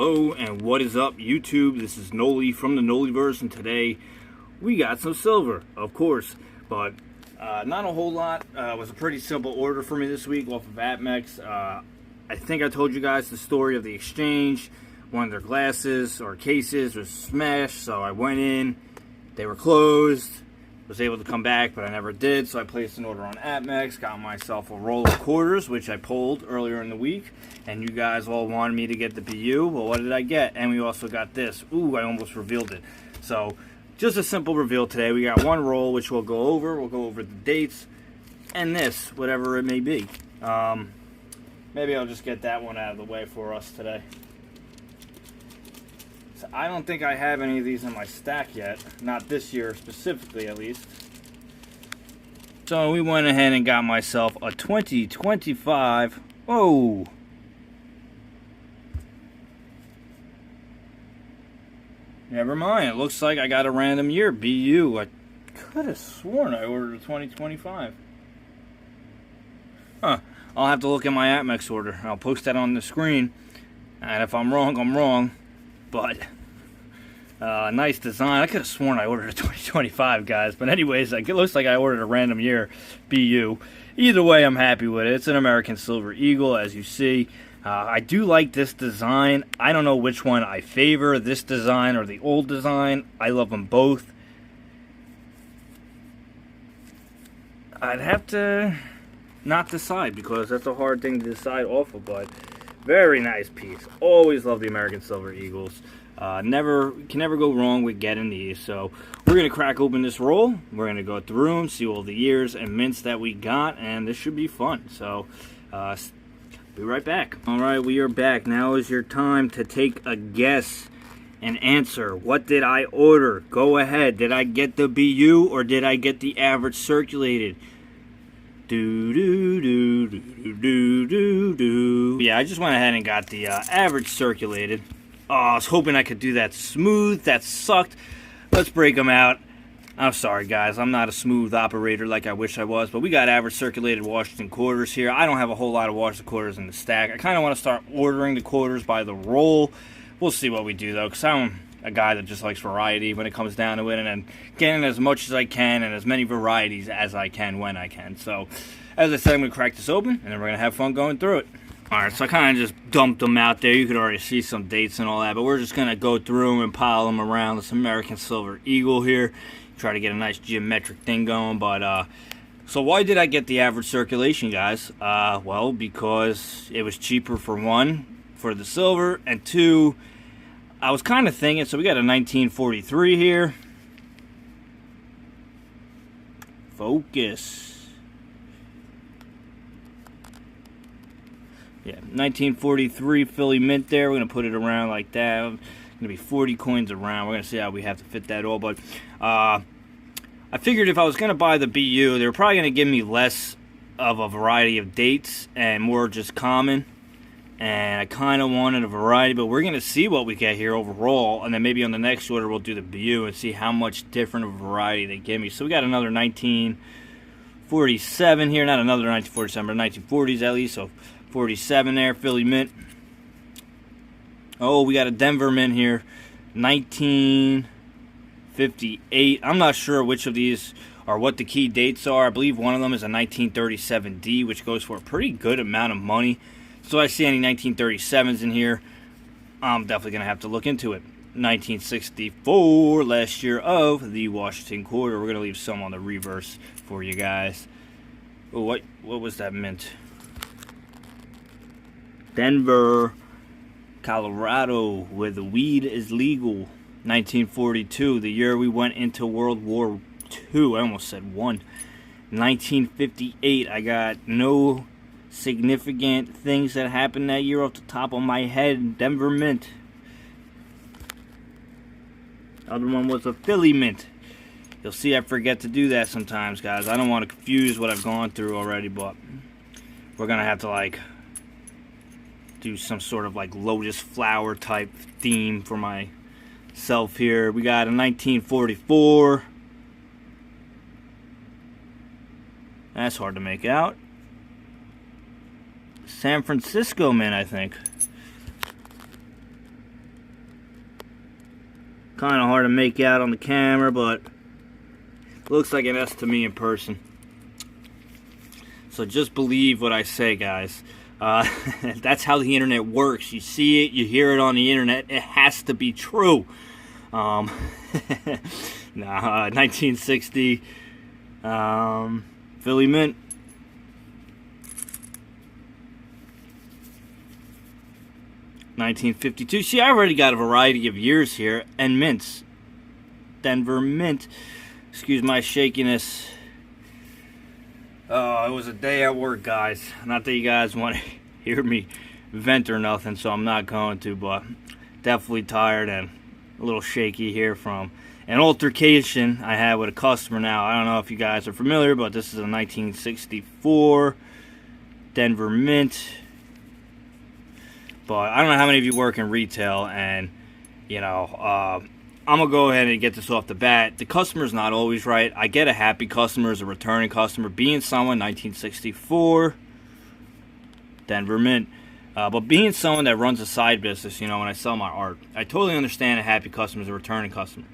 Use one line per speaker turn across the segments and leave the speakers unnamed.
Hello and what is up YouTube? This is Noli from the Noliverse, and today we got some silver, of course, but not a whole lot. It was a pretty simple order for me this week off of Atmex. I think I told you guys the story of the exchange. One of their glasses or cases was smashed, so I went in, they were closed, was able to come back, but I never did, so I placed an order on Atmex, got myself a roll of quarters, which I pulled earlier in the week, and you guys all wanted me to get the BU. Well, what did I get? And we also got this. Ooh, I almost revealed it. So, just a simple reveal today. We got one roll, which we'll go over. We'll go over the dates, and this, whatever it may be. Maybe I'll just get that one out of the way for us today. So I don't think I have any of these in my stack yet. Not this year specifically, at least. So we went ahead and got myself a 2025. Whoa! Never mind. It looks like I got a random year. BU. I could have sworn I ordered a 2025. Huh. I'll have to look at my Atmex order. I'll post that on the screen. And if I'm wrong, I'm wrong. But, nice design. I could have sworn I ordered a 2025, guys. But anyways, it looks like I ordered a random year BU. Either way, I'm happy with it. It's an American Silver Eagle, as you see. I do like this design. I don't know which one I favor, this design or the old design. I love them both. I'd have to not decide, because that's a hard thing to decide off of, but very nice piece. Always love the American Silver Eagles. Can never go wrong with getting these. So we're gonna crack open this roll. We're gonna go through them, see all the years and mints that we got, and this should be fun. So be right back. All right, we are back. Now is your time to take a guess and answer. What did I order? Go ahead. Did I get the BU or did I get the average circulated? Yeah, I just went ahead and got the average circulated. Oh, I was hoping I could do that smooth. That sucked. Let's break them out. I'm sorry, guys. I'm not a smooth operator like I wish I was, but we got average circulated Washington quarters here. I don't have a whole lot of Washington quarters in the stack. I kind of want to start ordering the quarters by the roll. We'll see what we do, though, because I'm a guy that just likes variety when it comes down to it, and then getting as much as I can and as many varieties as I can when I can. So, as I said, I'm going to crack this open, and then we're going to have fun going through it. Alright, so I kind of just dumped them out there. You could already see some dates and all that, but we're just going to go through them and pile them around this American Silver Eagle here. Try to get a nice geometric thing going, but, so why did I get the average circulation, guys? Well, because it was cheaper for one, for the silver, and two, I was kind of thinking, so we got a 1943 here. Focus. Yeah, 1943 Philly Mint there. We're going to put it around like that. Going to be 40 coins around. We're going to see how we have to fit that all. But I figured if I was going to buy the BU, they were probably going to give me less of a variety of dates and more just common. And I kind of wanted a variety, but we're going to see what we get here overall. And then maybe on the next order, we'll do the BU and see how much different of a variety they give me. So we got another 1947 here. Not another 1947, but 1940s at least. So 47 there, Philly Mint. Oh, we got a Denver Mint here. 1958. I'm not sure which of these are what the key dates are. I believe one of them is a 1937D, which goes for a pretty good amount of money. So I see any 1937s in here, I'm definitely going to have to look into it. 1964, last year of the Washington quarter. We're going to leave some on the reverse for you guys. Oh, what was that mint? Denver, Colorado, where the weed is legal. 1942, the year we went into World War II. I almost said one. 1958, I got no significant things that happened that year off the top of my head. Denver Mint. Other one was a Philly Mint. You'll see I forget to do that sometimes, guys. I don't want to confuse what I've gone through already, but we're gonna have to like do some sort of like lotus flower type theme for myself here. We got a 1944. That's hard to make out. San Francisco Mint, I think. Kind of hard to make out on the camera, but it looks like an S to me in person. So just believe what I say, guys. That's how the internet works. You see it, you hear it on the internet. It has to be true. 1960 Philly Mint. $1952. See, I already got a variety of years here. And mints. Denver Mint. Excuse my shakiness. It was a day at work, guys. Not that you guys want to hear me vent or nothing, so I'm not going to, but definitely tired and a little shaky here from an altercation I had with a customer. Now, I don't know if you guys are familiar, but this is a 1964 Denver Mint. But I don't know how many of you work in retail, and, you know, I'm going to go ahead and get this off the bat. The customer's not always right. I get a happy customer as a returning customer. Being someone, 1964, Denver Mint. But being someone that runs a side business, you know, when I sell my art, I totally understand a happy customer as a returning customer.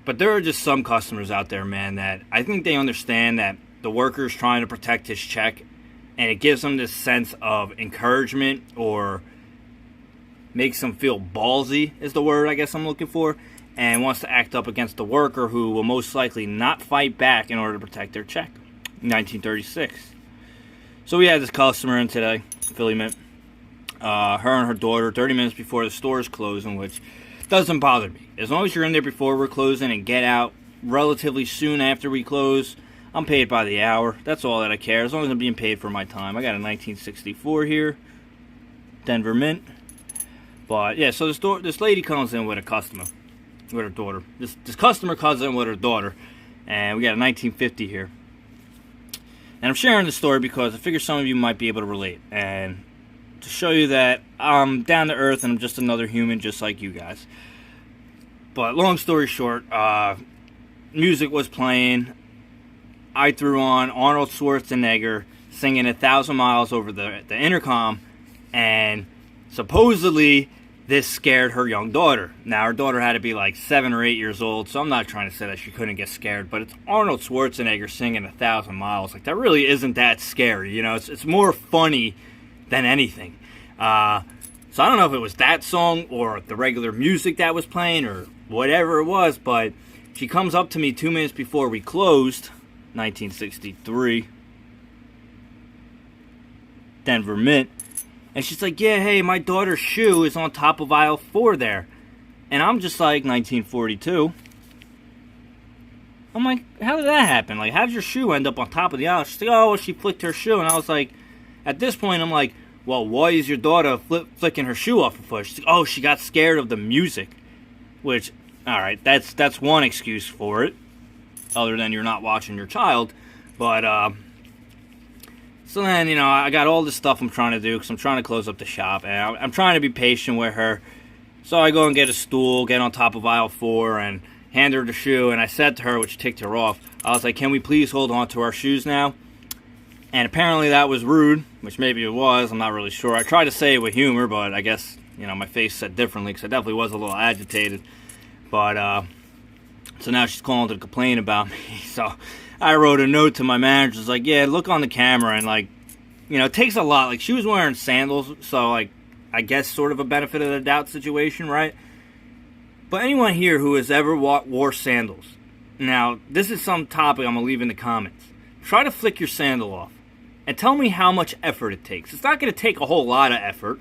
But there are just some customers out there, man, that I think they understand that the worker's trying to protect his check, and it gives them this sense of encouragement, or makes them feel ballsy is the word I guess I'm looking for, and wants to act up against the worker who will most likely not fight back in order to protect their check. 1936. So we had this customer in today, Philly Mint. Her and her daughter, 30 minutes before the store is closing, which doesn't bother me. As long as you're in there before we're closing and get out relatively soon after we close, I'm paid by the hour. That's all that I care, as long as I'm being paid for my time. I got a 1964 here, Denver Mint. But yeah, so this lady comes in with a customer, with her daughter. This customer comes in with her daughter, and we got a 1950 here. And I'm sharing this story because I figure some of you might be able to relate, and to show you that I'm down to earth and I'm just another human just like you guys. But long story short, music was playing. I threw on Arnold Schwarzenegger singing 1,000 Miles over the intercom, and supposedly this scared her young daughter. Now, her daughter had to be like 7 or 8 years old, so I'm not trying to say that she couldn't get scared, but it's Arnold Schwarzenegger singing 1,000 Miles. Like, that really isn't that scary, you know? It's more funny than anything. So I don't know if it was that song or the regular music that was playing or whatever it was, but she comes up to me 2 minutes before we closed, 1963, Denver Mint, and she's like, yeah, hey, my daughter's shoe is on top of aisle 4 there. And I'm just like, 1942. I'm like, how did that happen? Like, how did your shoe end up on top of the aisle? She's like, oh, well, she flicked her shoe. And I was like, at this point, I'm like, well, why is your daughter flicking her shoe off her foot? She's like, oh, she got scared of the music. Which, all right, that's one excuse for it, other than you're not watching your child. But, so then, you know, I got all this stuff I'm trying to do because I'm trying to close up the shop, and I'm trying to be patient with her. So I go and get a stool, get on top of aisle 4, and hand her the shoe, and I said to her, which ticked her off, I was like, can we please hold on to our shoes now? And apparently that was rude, which maybe it was, I'm not really sure. I tried to say it with humor, but I guess, you know, my face said differently, because I definitely was a little agitated. But, so now she's calling to complain about me, so I wrote a note to my manager. It's like, yeah, look on the camera, and, like, you know, it takes a lot. Like, she was wearing sandals, so, like, I guess sort of a benefit of the doubt situation, right? But anyone here who has ever wore sandals, now, this is some topic I'm going to leave in the comments. Try to flick your sandal off, and tell me how much effort it takes. It's not going to take a whole lot of effort,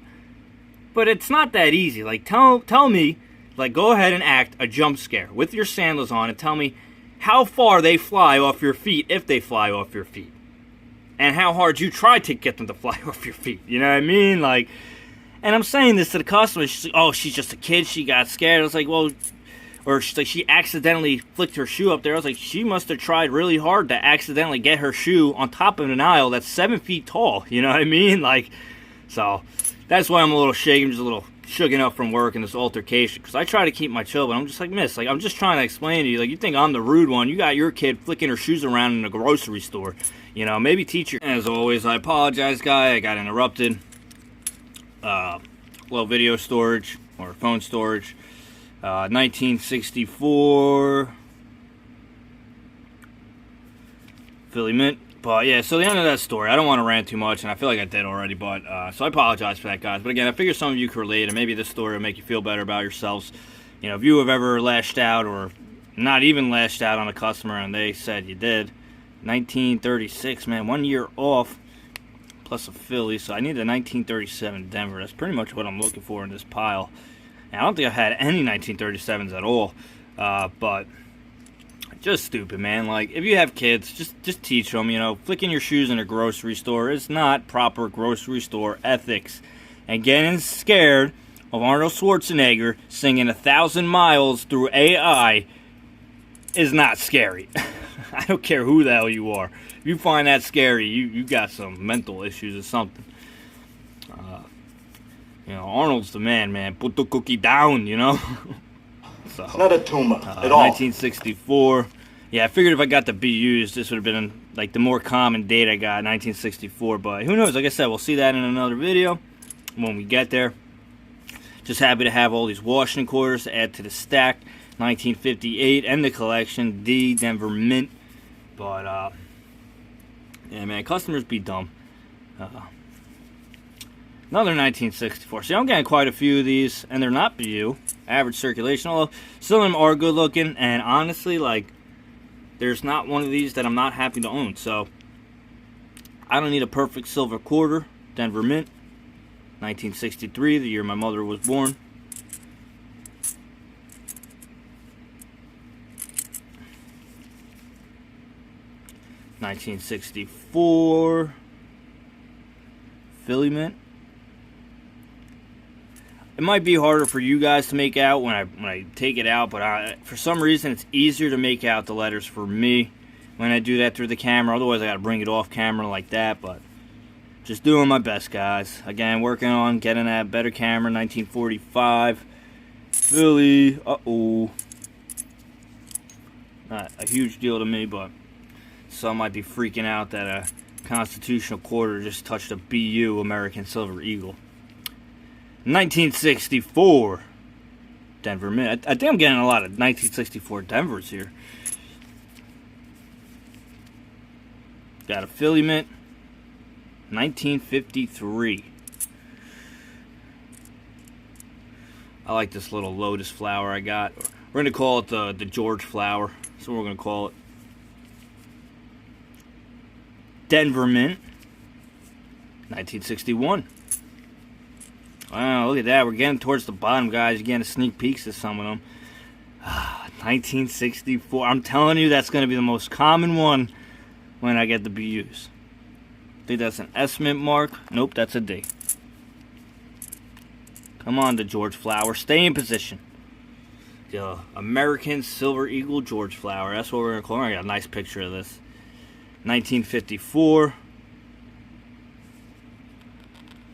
but it's not that easy. Like, tell me, like, go ahead and act a jump scare with your sandals on, and tell me how far they fly off your feet, if they fly off your feet, and how hard you try to get them to fly off your feet. You know what I mean? Like, and I'm saying this to the customer. She's like, oh, she's just a kid, she got scared. I was like, well, or she's like, she accidentally flicked her shoe up there. I was like, she must have tried really hard to accidentally get her shoe on top of an aisle that's 7 feet tall. You know what I mean? Like, so that's why I'm a little shaken, just a little shooken up from work in this altercation, because I try to keep my chill, but I'm just like, miss, like, I'm just trying to explain to you, like, you think I'm the rude one. You got your kid flicking her shoes around in a grocery store. You know, maybe teach her. As always, I apologize, guy. I got interrupted. Low video storage or phone storage. 1964 Philly Mint. But yeah, so the end of that story. I don't want to rant too much, and I feel like I did already. But so I apologize for that, guys. But again, I figure some of you can relate, and maybe this story will make you feel better about yourselves. You know, if you have ever lashed out, or not even lashed out on a customer, and they said you did. 1936, man, 1 year off, plus a Philly. So I need a 1937 Denver. That's pretty much what I'm looking for in this pile. And I don't think I've had any 1937s at all. But just stupid, man. Like, if you have kids, just teach them, you know, flicking your shoes in a grocery store is not proper grocery store ethics. And getting scared of Arnold Schwarzenegger singing 1,000 miles through AI is not scary. I don't care who the hell you are. If you find that scary, you got some mental issues or something. You know, Arnold's the man. Put the cookie down, you know? So,
it's not a tumor at all.
1964. Yeah, I figured if I got the BUs, this would have been like the more common date I got, 1964. But who knows? Like I said, we'll see that in another video when we get there. Just happy to have all these Washington quarters to add to the stack. 1958 and the collection, D Denver Mint. But yeah, man, customers be dumb. Another 1964. See, I'm getting quite a few of these, and they're not BU, average circulation. Although some of them are good looking, and honestly, like, there's not one of these that I'm not happy to own. So I don't need a perfect silver quarter. Denver Mint, 1963, the year my mother was born. $1964 Philly Mint. It might be harder for you guys to make out when I take it out, but for some reason it's easier to make out the letters for me when I do that through the camera. Otherwise I gotta bring it off camera like that, but just doing my best, guys. Again, working on getting that better camera. 1945 Philly. Not a huge deal to me, but some might be freaking out that a constitutional quarter just touched a BU American Silver Eagle. 1964 Denver Mint. I think I'm getting a lot of 1964 Denvers here. Got a Philly Mint. 1953. I like this little lotus flower I got. We're going to call it the George flower. That's what we're going to call it. Denver Mint. 1961. Wow, look at that. We're getting towards the bottom, guys. You're getting sneak peeks of some of them. 1964. I'm telling you, that's going to be the most common one when I get the BUs. I think that's an S Mint mark. Nope, that's a D. Come on, the George flower. Stay in position. The American Silver Eagle George flower. That's what we're going to call it. I got a nice picture of this. 1954.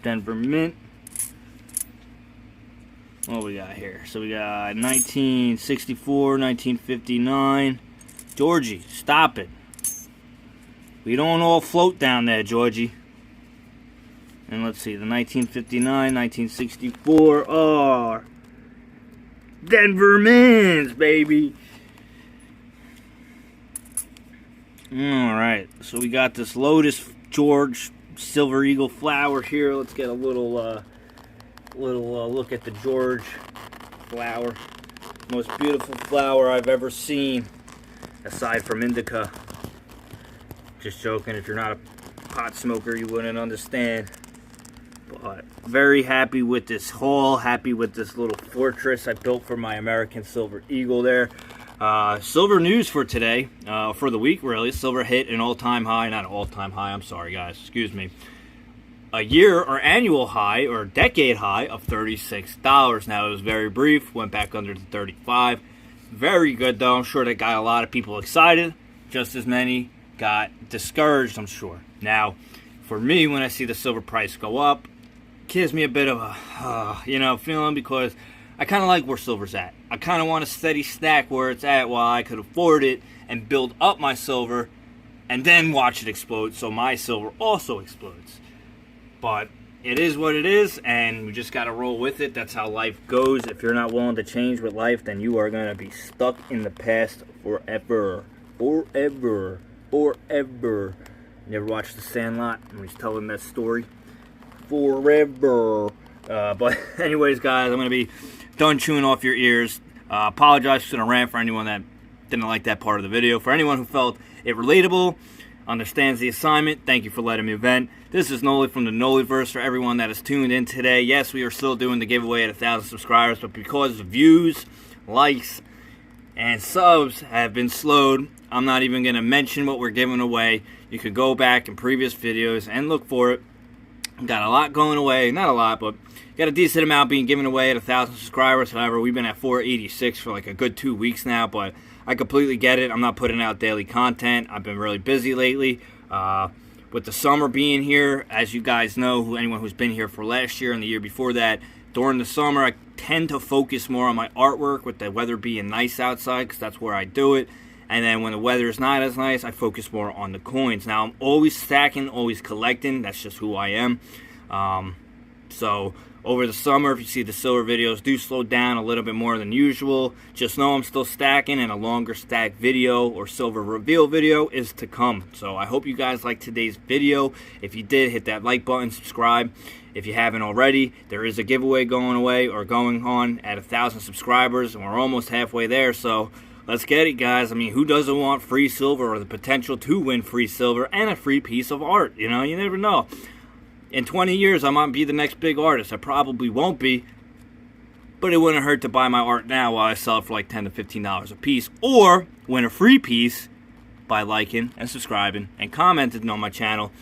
Denver Mint. What we got here? So we got 1964, 1959. Georgie, stop it. We don't all float down there, Georgie. And let's see, the 1959, 1964 are Denver Mints, baby. Alright, so we got this Lotus George Silver Eagle flower here. Let's get a little look at the George flower. Most beautiful flower I've ever seen, aside from indica. Just joking, if you're not a pot smoker you wouldn't understand. But very happy with this haul, happy with this little fortress I built for my American Silver Eagle there. Silver news for today, for the week really. Silver hit an all-time high, not an all-time high, I'm sorry guys, excuse me. A year or annual high or decade high of $36. Now it was very brief, went back under the 35. Very good though, I'm sure that got a lot of people excited. Just as many got discouraged, I'm sure. Now, for me, when I see the silver price go up, gives me a bit of a, feeling, because I kind of like where silver's at. I kind of want a steady stack where it's at while I could afford it and build up my silver and then watch it explode so my silver also explodes. But it is what it is, and we just got to roll with it. That's how life goes. If you're not willing to change with life, then you are going to be stuck in the past forever. Forever. Forever. You ever watched The Sandlot? And he's telling that story? Forever. But anyways, guys, I'm going to be done chewing off your ears. Apologize for the rant for anyone that didn't like that part of the video. For anyone who felt it relatable, understands the assignment, thank you for letting me vent. This is Noli from the Noliverse. For everyone that is tuned in today, yes, we are still doing the giveaway at 1,000 subscribers, but because the views, likes, and subs have been slowed, I'm not even going to mention what we're giving away. You could go back in previous videos and look for it. Got a lot going away, not a lot, but got a decent amount being given away at 1,000 subscribers. However, we've been at 486 for like a good 2 weeks now, but I completely get it. I'm not putting out daily content. I've been really busy lately. With the summer being here, as you guys know, anyone who's been here for last year and the year before that, during the summer I tend to focus more on my artwork with the weather being nice outside, because that's where I do it. And then when the weather is not as nice, I focus more on the coins. Now, I'm always stacking, always collecting. That's just who I am. So over the summer, if you see the silver videos do slow down a little bit more than usual, just know I'm still stacking, and a longer stack video or silver reveal video is to come. So I hope you guys liked today's video. If you did, hit that like button, subscribe. If you haven't already, there is a giveaway going on at 1,000 subscribers, and we're almost halfway there. So let's get it, guys. I mean, who doesn't want free silver or the potential to win free silver and a free piece of art? You know, you never know. In 20 years, I might be the next big artist. I probably won't be, but it wouldn't hurt to buy my art now while I sell it for like $10 to $15 a piece, or win a free piece by liking and subscribing and commenting on my channel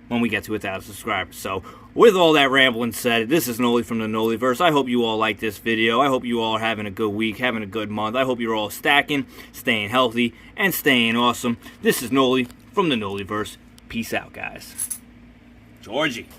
when we get to 1,000 subscribers. So, with all that rambling said, this is Noli from the Noliverse. I hope you all like this video. I hope you all are having a good week, having a good month. I hope you're all stacking, staying healthy, and staying awesome. This is Noli from the Noliverse. Peace out, guys. Georgie.